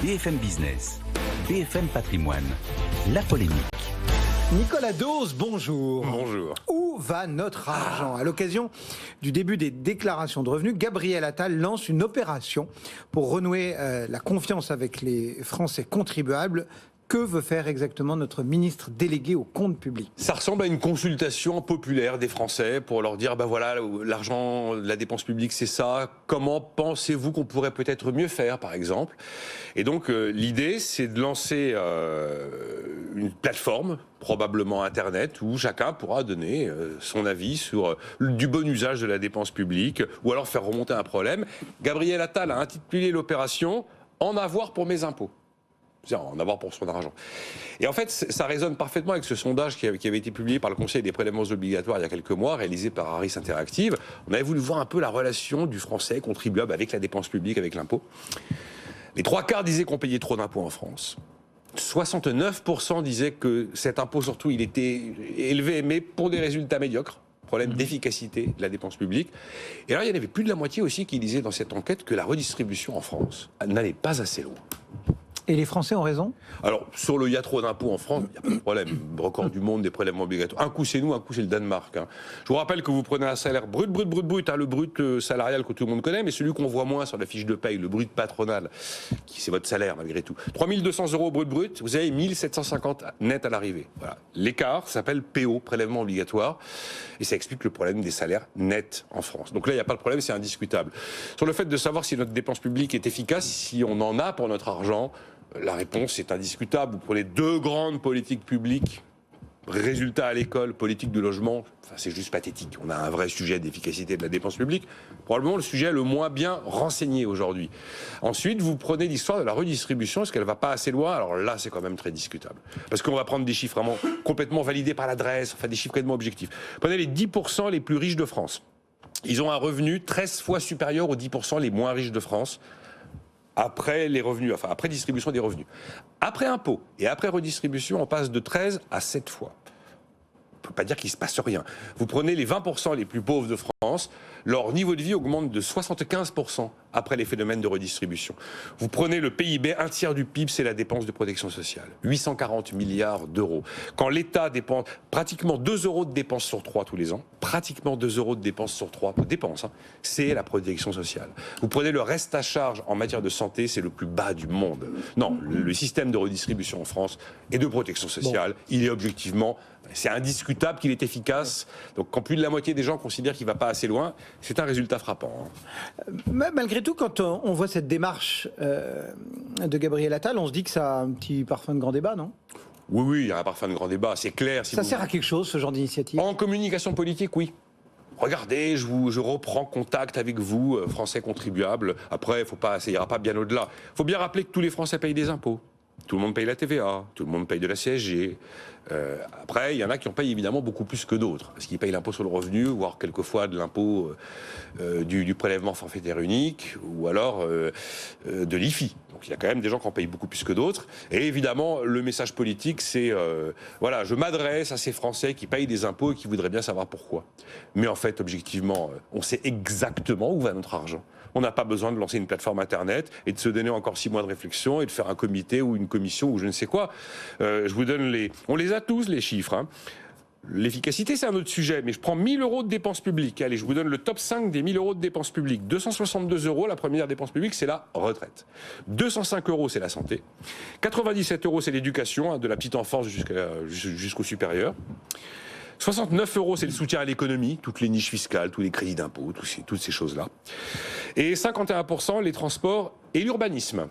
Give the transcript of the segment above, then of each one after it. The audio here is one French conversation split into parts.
BFM Business, BFM Patrimoine, la polémique. Nicolas Dose, bonjour. Bonjour. Où va notre argent? À l'occasion du début des déclarations de revenus, Gabriel Attal lance une opération pour renouer la confiance avec les Français contribuables. Que veut faire exactement notre ministre délégué au compte public? Ça ressemble à une consultation populaire des Français pour leur dire, ben voilà, l'argent, la dépense publique, c'est ça. Comment pensez-vous qu'on pourrait peut-être mieux faire, par exemple? Et donc, l'idée, c'est de lancer une plateforme, probablement Internet, où chacun pourra donner son avis sur du bon usage de la dépense publique, ou alors faire remonter un problème. Gabriel Attal a intitulé l'opération « En avoir pour mes impôts ». En avoir pour son argent. Et en fait, ça résonne parfaitement avec ce sondage qui avait été publié par le Conseil des prélèvements obligatoires il y a quelques mois, réalisé par Harris Interactive. On avait voulu voir un peu la relation du Français contribuable avec la dépense publique, avec l'impôt. Les 3/4 disaient qu'on payait trop d'impôts en France. 69% disaient que cet impôt, surtout, il était élevé, mais pour des résultats médiocres. Problème d'efficacité de la dépense publique. Et alors, il y en avait plus de la moitié aussi qui disaient dans cette enquête que la redistribution en France n'allait pas assez loin. Et les Français ont raison? Alors, sur le « il y a trop d'impôts en France », il n'y a pas de problème. Record du monde des prélèvements obligatoires. Un coup, c'est nous, un coup, c'est le Danemark. Je vous rappelle que vous prenez un salaire brut, le brut salarial que tout le monde connaît, mais celui qu'on voit moins sur la fiche de paye, le brut patronal, qui c'est votre salaire malgré tout. 3 200 € brut, vous avez 1 750 net à l'arrivée. Voilà. L'écart s'appelle PO, prélèvement obligatoire, et ça explique le problème des salaires nets en France. Donc là, il n'y a pas de problème, c'est indiscutable. Sur le fait de savoir si notre dépense publique est efficace, si on en a pour notre argent, la réponse est indiscutable. Vous prenez deux grandes politiques publiques, résultats à l'école, politique du logement, enfin, c'est juste pathétique. On a un vrai sujet d'efficacité de la dépense publique, probablement le sujet le moins bien renseigné aujourd'hui. Ensuite, vous prenez l'histoire de la redistribution, est-ce qu'elle ne va pas assez loin? Alors là, c'est quand même très discutable. Parce qu'on va prendre des chiffres vraiment complètement validés par l'adresse, enfin des chiffres complètement objectifs. Prenez les 10% les plus riches de France. Ils ont un revenu 13 fois supérieur aux 10% les moins riches de France. Après les revenus, enfin après distribution des revenus. Après impôt et après redistribution, on passe de 13 à 7 fois. On ne peut pas dire qu'il ne se passe rien. Vous prenez les 20% les plus pauvres de France, leur niveau de vie augmente de 75% après les phénomènes de redistribution. Vous prenez le PIB, un tiers du PIB, c'est la dépense de protection sociale. 840 milliards d'euros. Quand l'État dépense pratiquement 2 € de dépenses sur 3 tous les ans, pratiquement 2 € de dépenses sur 3 de dépenses, c'est la protection sociale. Vous prenez le reste à charge en matière de santé, c'est le plus bas du monde. Non, le système de redistribution en France et de protection sociale, il est objectivement, c'est indiscutable qu'il est efficace. Donc quand plus de la moitié des gens considèrent qu'il ne va pas assez loin, c'est un résultat frappant. Malgré tout, quand on voit cette démarche de Gabriel Attal, on se dit que ça a un petit parfum de grand débat, non? Oui, il y a un parfum de grand débat, c'est clair. Ça sert à quelque chose, ce genre d'initiative? En communication politique, oui. Regardez, je reprends contact avec vous, Français contribuables. Après, ça ira pas bien au-delà. Il faut bien rappeler que tous les Français payent des impôts. Tout le monde paye la TVA, tout le monde paye de la CSG. Après, il y en a qui en payent évidemment beaucoup plus que d'autres, parce qu'ils payent l'impôt sur le revenu, voire quelquefois de l'impôt du prélèvement forfaitaire unique, ou alors de l'IFI. Donc il y a quand même des gens qui en payent beaucoup plus que d'autres. Et évidemment, le message politique, c'est voilà, je m'adresse à ces Français qui payent des impôts et qui voudraient bien savoir pourquoi. Mais en fait, objectivement, on sait exactement où va notre argent. On n'a pas besoin de lancer une plateforme Internet et de se donner encore 6 mois de réflexion et de faire un comité ou une commission ou je ne sais quoi. Je vous donne on les a tous, les chiffres. L'efficacité, c'est un autre sujet, mais je prends 1 000 € de dépenses publiques. Allez, je vous donne le top 5 des 1 000 € de dépenses publiques. 262 €, la première dépense publique, c'est la retraite. 205 €, c'est la santé. 97 €, c'est l'éducation, de la petite enfance jusqu'au supérieur. 69 €, c'est le soutien à l'économie, toutes les niches fiscales, tous les crédits d'impôt, toutes ces choses-là. Et 51%, les transports et l'urbanisme.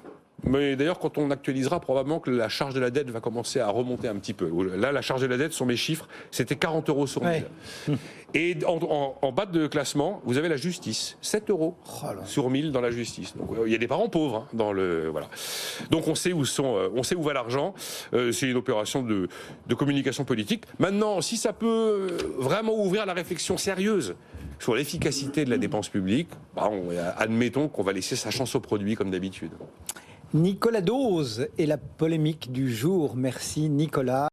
Mais d'ailleurs, quand on actualisera, probablement que la charge de la dette va commencer à remonter un petit peu. Là, la charge de la dette, sur mes chiffres, c'était 40 € sur 1000. Ouais. Et en bas de classement, vous avez la justice. 7 € sur 1000 dans la justice. Donc, il y a des parents pauvres dans le... Voilà. Donc, on sait où va l'argent. C'est une opération de communication politique. Maintenant, si ça peut vraiment ouvrir la réflexion sérieuse sur l'efficacité de la dépense publique, admettons qu'on va laisser sa chance au produit comme d'habitude. Nicolas Dose et la polémique du jour. Merci Nicolas.